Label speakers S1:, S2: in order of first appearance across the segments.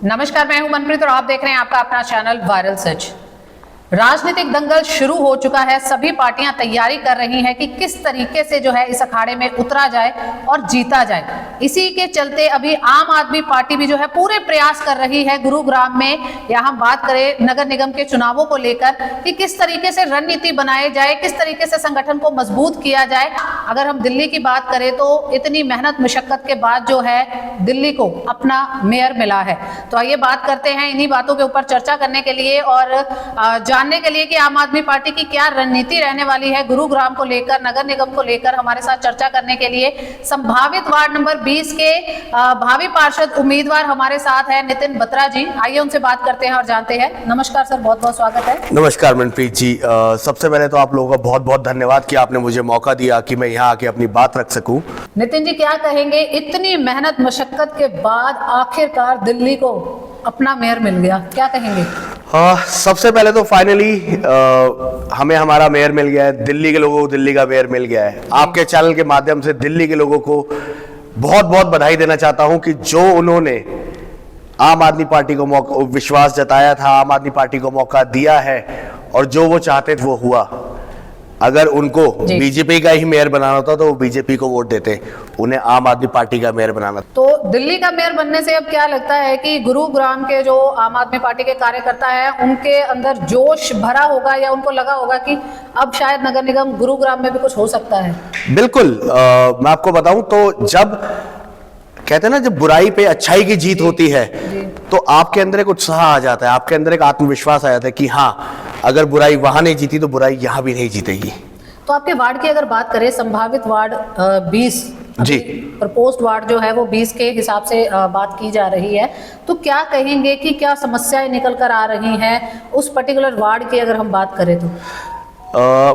S1: नमस्कार, मैं हूं मनप्रीत और आप देख रहे हैं आपका अपना चैनल वायरल सच। राजनीतिक दंगल शुरू हो चुका है। सभी पार्टियां तैयारी कर रही हैं कि किस तरीके से जो है इस अखाड़े में उतरा जाए और जीता जाए। इसी के चलते अभी आम आदमी पार्टी भी जो है पूरे प्रयास कर रही है गुरुग्राम में, या हम बात करें नगर निगम के चुनावों को लेकर कि किस तरीके से रणनीति बनाई जाए, किस तरीके से संगठन को मजबूत किया जाए। अगर हम दिल्ली की बात करें तो इतनी मेहनत मुशक्कत के बाद जो है दिल्ली को अपना मेयर मिला है। तो आइए बात करते हैं इन्हीं बातों के ऊपर चर्चा करने के लिए और जानने के लिए कि आम आदमी पार्टी की क्या रणनीति रहने वाली है गुरुग्राम को लेकर, नगर निगम को लेकर। हमारे साथ चर्चा करने के लिए संभावित वार्ड नंबर 20 के भावी पार्षद उम्मीदवार हमारे साथ है नितिन बत्रा जी। आइए उनसे बात करते हैं और जानते हैं। नमस्कार सर, बहुत बहुत स्वागत है।
S2: नमस्कार मनप्रीत जी, सबसे पहले तो आप लोगों का बहुत बहुत धन्यवाद कि आपने मुझे मौका दिया कि मैं यहाँ आके अपनी बात रख सकूं।
S1: नितिन जी, क्या कहेंगे, इतनी मेहनत मशक्कत के बाद आखिरकार दिल्ली को अपना मेयर मिल गया, क्या कहेंगे?
S2: सबसे पहले तो फाइनली हमें हमारा मेयर मिल गया है, दिल्ली के लोगों को दिल्ली का मेयर मिल गया है। आपके चैनल के माध्यम से दिल्ली के लोगों को बहुत बहुत बधाई देना चाहता हूं कि जो उन्होंने आम आदमी पार्टी को विश्वास जताया था, आम आदमी पार्टी को मौका दिया है और जो वो चाहते थे वो हुआ। अगर उनको बीजेपी का ही मेयर बनाना होता तो वो बीजेपी को वोट देते, उन्हें आम आदमी पार्टी का मेयर बनाना।
S1: तो दिल्ली का मेयर बनने से अब क्या लगता है कि गुरुग्राम के जो आम आदमी पार्टी के कार्यकर्ता हैं उनके अंदर जोश भरा होगा, या उनको लगा होगा कि अब शायद नगर निगम गुरुग्राम में भी कुछ हो सकता है?
S2: बिल्कुल, मैं आपको बताऊं तो जब कहते हैं ना, जब बुराई पे अच्छाई की जीत होती है तो आपके अंदर एक उत्साह आ जाता है, आपके अंदर एक आत्मविश्वास आ जाता है कि हाँ, अगर बुराई वहां नहीं जीती तो बुराई यहां भी नहीं जीतेगी।
S1: तो आपके वार्ड की अगर बात करें, संभावित वार्ड 20
S2: जी,
S1: प्रपोज्ड वार्ड जो है वो 20 के हिसाब से बात की जा रही है, तो क्या कहेंगे कि क्या समस्याएं निकल कर आ रही हैं उस पर्टिकुलर वार्ड की अगर हम बात करें तो?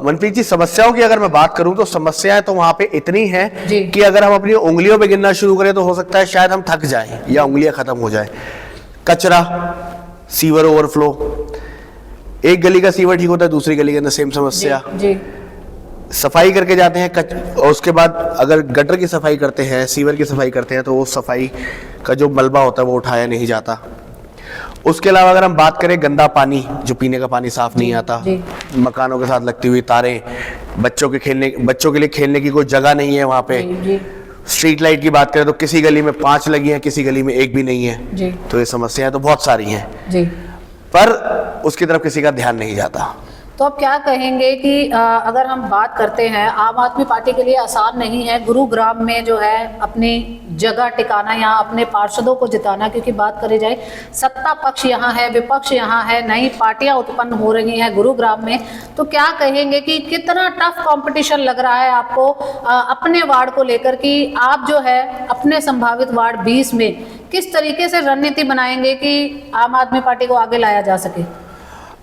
S2: मनप्रीत जी, समस्याओं की अगर मैं बात करूं तो समस्याएं तो वहां पे इतनी हैं कि अगर हम अपनी उंगलियों पे गिनना शुरू करें तो हो सकता है शायद हम थक जाएं या उंगलियां खत्म हो जाएं। कचरा, सीवर ओवरफ्लो, एक गली का सीवर ठीक होता है, दूसरी गली के अंदर सेम समस्या।
S1: जी।
S2: सफाई करके जाते हैं और उसके बाद अगर गटर की सफाई करते हैं, सीवर की सफाई करते हैं तो वो सफाई का जो मलबा होता है वो उठाया नहीं जाता। उसके अलावा अगर हम बात करें गंदा पानी, जो पीने का पानी साफ नहीं आता, मकानों के साथ लगती हुई तारें, बच्चों के लिए खेलने की कोई जगह नहीं है वहां पे। स्ट्रीट लाइट की बात करें तो किसी गली में 5 लगी हैं, किसी गली में 1 भी नहीं है। तो ये समस्याएं तो बहुत सारी हैं पर उसकी तरफ किसी का ध्यान नहीं जाता।
S1: तो आप क्या कहेंगे कि अगर हम बात करते हैं, आम आदमी पार्टी के लिए आसान नहीं है गुरुग्राम में जो है अपनी जगह टिकाना या अपने पार्षदों को जिताना, क्योंकि बात करी जाए सत्ता पक्ष यहाँ है, विपक्ष यहाँ है, नई पार्टियां उत्पन्न हो रही हैं गुरुग्राम में। तो क्या कहेंगे कि कितना टफ कंपटीशन लग रहा है आपको अपने वार्ड को लेकर, कि आप जो है अपने संभावित वार्ड 20 में किस तरीके से रणनीति बनाएंगे कि आम आदमी पार्टी को आगे लाया जा सके?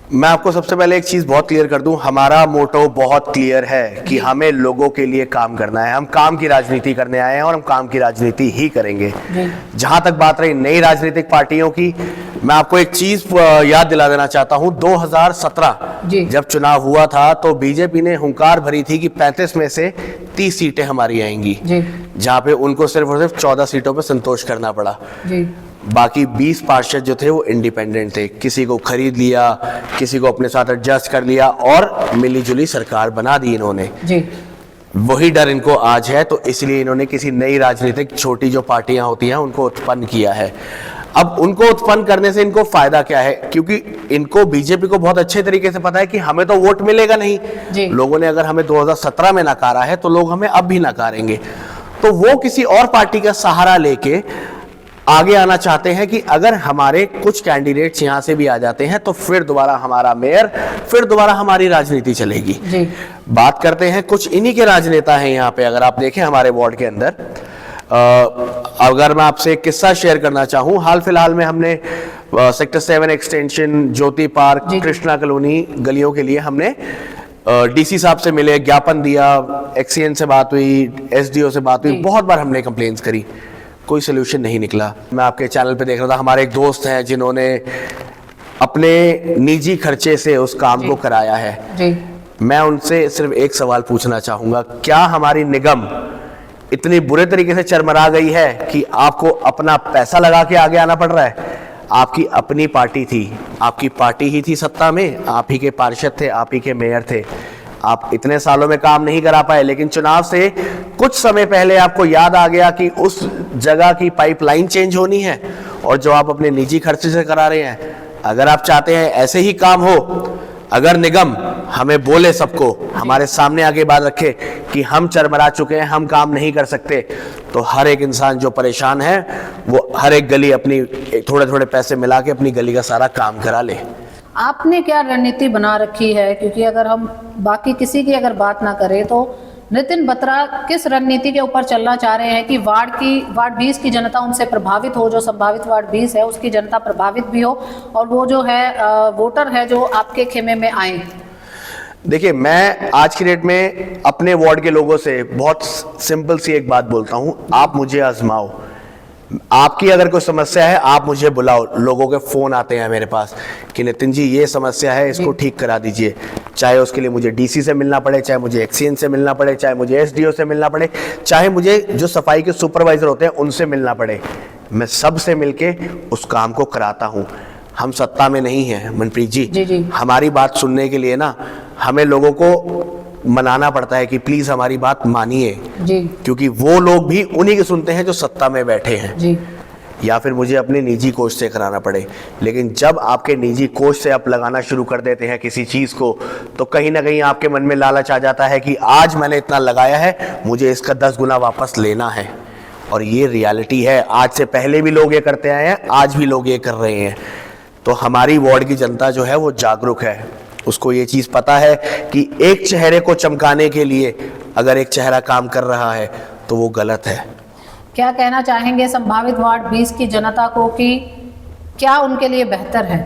S2: मैं आपको सबसे पहले एक चीज बहुत क्लियर कर दूं, हमारा मोटो बहुत क्लियर है कि हमें लोगों के लिए काम करना है। हम काम की राजनीति करने आए हैं और हम काम की राजनीति ही करेंगे। जहां तक बात रही नई राजनीतिक पार्टियों की, मैं आपको एक चीज याद दिला देना चाहता हूं। 2017 जब चुनाव हुआ था तो बीजेपी ने हुंकार भरी थी कि 35 में से 30 सीटें हमारी आएंगी, जहां पे उनको सिर्फ और सिर्फ 14 सीटों पर संतोष करना पड़ा। बाकी 20 पार्षद जो थे वो इंडिपेंडेंट थे, किसी को खरीद लिया, किसी को अपने साथ एडजस्ट कर लिया और मिलीजुली सरकार बना दी इन्होंने। वही डर इनको आज है, तो इसलिए इन्होंने किसी नई राजनीतिक छोटी जो पार्टियां होती हैं उनको उत्पन्न किया है। अब उनको उत्पन्न करने से इनको फायदा क्या है, क्योंकि इनको बीजेपी को बहुत अच्छे तरीके से पता है कि हमें तो वोट मिलेगा नहीं। लोगों ने अगर हमें 2017 में नकारा है तो लोग हमें अब भी नकारेंगे। तो वो किसी और पार्टी का सहारा लेके आगे आना चाहते हैं कि अगर हमारे कुछ कैंडिडेट्स यहां से भी आ जाते हैं तो फिर दोबारा हमारा मेयर, फिर दोबारा हमारी राजनीति चलेगी। बात करते हैं, कुछ इन्हीं के राजनेता हैं यहाँ पे। अगर आप देखें हमारे वार्ड के अंदर, अगर मैं आपसे एक किस्सा शेयर करना चाहूं, हाल फिलहाल में हमने सेक्टर 7 एक्सटेंशन, ज्योति पार्क, कृष्णा कॉलोनी गलियों के लिए हमने डीसी साहब से मिले, ज्ञापन दिया, एक्सीएन से बात हुई, एसडीओ से बात हुई, बहुत बार हमने कंप्लेंट्स करी, कोई सोल्यूशन नहीं निकला। मैं आपके चैनल पे देख रहा था, हमारे एक दोस्त हैं जिन्होंने अपने निजी खर्चे से उस काम को कराया है। मैं उनसे सिर्फ एक सवाल पूछना चाहूंगा, क्या हमारी निगम इतनी बुरे तरीके से चरमरा गई है कि आपको अपना पैसा लगा के आगे आना पड़ रहा है? आपकी अपनी पार्टी थी, आपकी पार्टी ही थी सत्ता में, आप ही के पार्षद थे, आप ही के मेयर थे। आप इतने सालों में काम नहीं करा पाए, लेकिन चुनाव से कुछ समय पहले आपको याद आ गया कि उस जगह की पाइपलाइन चेंज होनी है, और जो आप अपने निजी खर्चे से करा रहे हैं। अगर आप चाहते हैं ऐसे ही काम हो, अगर निगम हमें बोले, सबको हमारे सामने आगे बात रखे कि हम चरमरा चुके हैं, हम काम नहीं कर सकते, तो हर एक इंसान जो परेशान है वो हर एक गली अपनी थोड़े थोड़े पैसे मिला के अपनी गली का सारा काम करा ले।
S1: आपने क्या रणनीति बना रखी है? क्योंकि अगर हम बाकी किसी की अगर बात ना करें तो नितिन बत्रा किस रणनीति के ऊपर चलना चाह रहे हैं कि वार्ड 20 की जनता उनसे प्रभावित हो, जो संभावित वार्ड 20 है उसकी जनता प्रभावित भी हो, और वो जो है वोटर है जो आपके खेमे में आए?
S2: देखिए, मैं आज की डेट में अपने वार्ड के लोगों से बहुत सिंपल सी एक बात बोलता हूं, आप मुझे आजमाओ। आपकी अगर कोई समस्या है आप मुझे बुलाओ। लोगों के फोन आते हैं मेरे पास कि नितिन जी ये समस्या है, इसको ठीक करा दीजिए। चाहे उसके लिए मुझे डीसी से मिलना पड़े, चाहे मुझे एक्सीएन से मिलना पड़े, चाहे मुझे एसडीओ से मिलना पड़े, चाहे मुझे जो सफाई के सुपरवाइजर होते हैं उनसे मिलना पड़े, मैं सबसे मिलके उस काम को कराता हूँ। हम सत्ता में नहीं हैं मनप्रीत जी, हमारी बात सुनने के लिए ना हमें लोगों को मनाना पड़ता है कि प्लीज हमारी बात मानिए, क्योंकि वो लोग भी उन्हीं के सुनते हैं जो सत्ता में बैठे हैं जी। या फिर मुझे अपने निजी कोष से कराना पड़े, लेकिन जब आपके निजी कोष से आप लगाना शुरू कर देते हैं किसी चीज को, तो कहीं ना कहीं आपके मन में लालच आ जाता है कि आज मैंने इतना लगाया है, मुझे इसका 10 गुना वापस लेना है। और ये रियलिटी है, आज से पहले भी लोग ये करते आए हैं, आज भी लोग ये कर रहे हैं। तो हमारी वार्ड की जनता जो है वो जागरूक है, उसको ये चीज पता है कि एक चेहरे को चमकाने के लिए अगर एक चेहरा काम कर रहा है तो वो गलत है।
S1: क्या कहना चाहेंगे संभावित वार्ड 20 की जनता को कि क्या उनके लिए बेहतर है?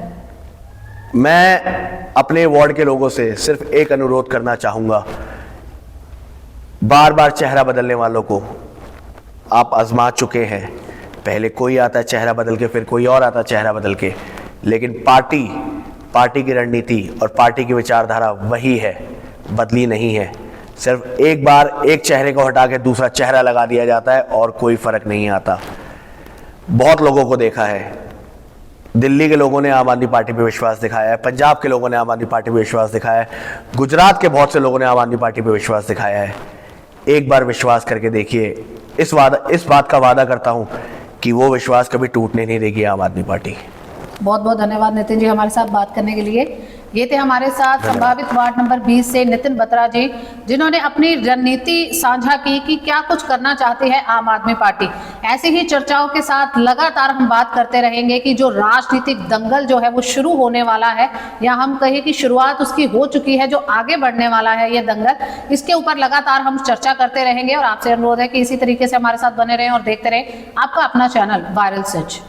S2: मैं अपने वार्ड के लोगों से सिर्फ एक अनुरोध करना चाहूंगा, बार बार चेहरा बदलने वालों को आप आजमा चुके हैं। पहले कोई आता चेहरा बदल के, फिर कोई और आता चेहरा बदल के, लेकिन पार्टी की रणनीति और पार्टी की विचारधारा वही है, बदली नहीं है। सिर्फ एक बार एक चेहरे को हटा के दूसरा चेहरा लगा दिया जाता है और कोई फर्क नहीं आता। बहुत लोगों को देखा है, दिल्ली के लोगों ने आम आदमी पार्टी पे विश्वास दिखाया है, पंजाब के लोगों ने आम आदमी पार्टी पे विश्वास दिखाया है, गुजरात के बहुत से लोगों ने आम आदमी पार्टी पे विश्वास दिखाया है। एक बार विश्वास करके देखिए, इस बात का वादा करता हूं कि वो विश्वास कभी टूटने नहीं देगी आम आदमी पार्टी।
S1: बहुत बहुत धन्यवाद नितिन जी हमारे साथ बात करने के लिए। ये थे हमारे साथ संभावित वार्ड नंबर 20 से नितिन बत्रा जी, जिन्होंने अपनी रणनीति साझा की कि क्या कुछ करना चाहती है आम आदमी पार्टी। ऐसी ही चर्चाओं के साथ लगातार हम बात करते रहेंगे कि जो राजनीतिक दंगल जो है वो शुरू होने वाला है, या हम कहें कि शुरुआत उसकी हो चुकी है, जो आगे बढ़ने वाला है ये दंगल, इसके ऊपर लगातार हम चर्चा करते रहेंगे। और आपसे अनुरोध है कि इसी तरीके से हमारे साथ बने रहें और देखते रहें आपका अपना चैनल वायरल सच।